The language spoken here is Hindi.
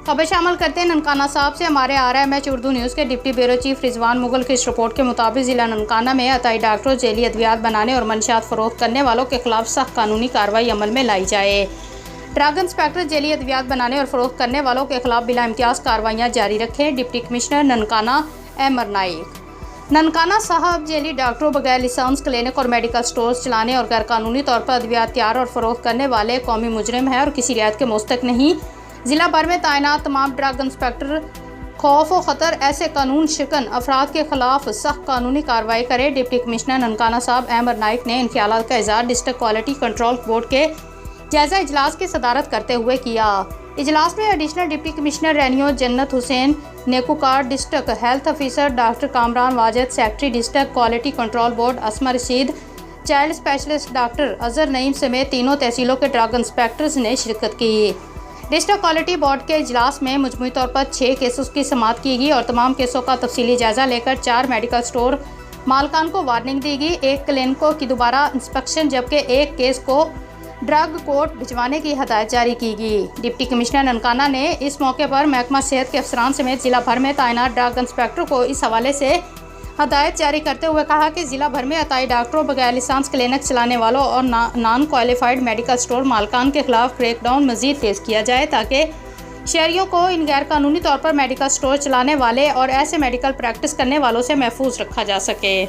खबर शामिल करते हैं ननकाना साहब से। हमारे RMH उर्दू न्यूज़ के deputy bureau chief Rizwan Mughal की इस रिपोर्ट के मुताबिक ज़िला ननकाना में अताई डॉक्टरों, जेली अद्वियात बनाने और मंशियात फ़रोख्त करने वालों के खिलाफ सख्त कानूनी कार्रवाई अमल में लाई जाए। ड्रग इंस्पेक्टर जेली अद्वियात बनाने और फ़रोख्त करने वालों के खिलाफ बिला इम्तियाज़ कार्रवाइयाँ जारी रखें। Deputy commissioner Nankana Ahmad Naik. ननकाना साहब जेली डॉक्टरों, बगैर लाइसेंस क्लिनिक और मेडिकल स्टोर्स चलाने और गैर कानूनी तौर पर अद्वियात तैयार और फ़रोख्त करने वाले कौमी मुजरिम हैं और किसी रियायत के मुस्तक नहीं। ज़िला भर में तैनात तमाम ड्रग इंस्पेक्टर खौफ व ख़तर ऐसे कानून शिकन अफराद के खिलाफ सख्त कानूनी कार्रवाई करें। डिप्टी कमिश्नर ननकाना साहब अहमद नाइक ने इन ख्यालात का इज़हार डिस्ट्रिक्ट क्वालिटी कंट्रोल बोर्ड के जायज़ा इजलास की सदारत करते हुए किया। इजलास में एडिशनल डिप्टी कमिश्नर रेनियो Jannat Hussain Nekokara, district health officer doctor Kamran Wajid, secretary district quality control board Asma Rashid, child specialist doctor Azhar Naeem समेत तीनों तहसीलों के ड्रग इंस्पेक्टर्स ने शिरकत की। डिस्ट्रिक्ट क्वालिटी बोर्ड के इजलास में मजमूई तौर पर 6 केसों की समाअत की गई और तमाम केसों का तफसीली जायजा लेकर 4 मेडिकल स्टोर मालकान को वार्निंग दी गई, 1 क्लिनिकों की दोबारा इंस्पेक्शन जबकि 1 केस को ड्रग कोर्ट भिजवाने की हदायत जारी की गई। डिप्टी कमिश्नर ननकाना ने इस मौके पर महकमा सेहत के अफसरान समेत जिला भर में तैनात ड्रग इंस्पेक्टर को इस हवाले से हदायत जारी करते हुए कहा कि ज़िला भर में अताई डॉक्टरों, बगैर लाइसेंस क्लिनिक चलाने वालों और नॉन क्वालिफाइड मेडिकल स्टोर मालकान के खिलाफ क्रैकडाउन मजीद तेज़ किया जाए ताकि शहरियों को इन गैर कानूनी तौर पर मेडिकल स्टोर चलाने वाले और ऐसे मेडिकल प्रैक्टिस करने वालों से महफूज रखा जा सके।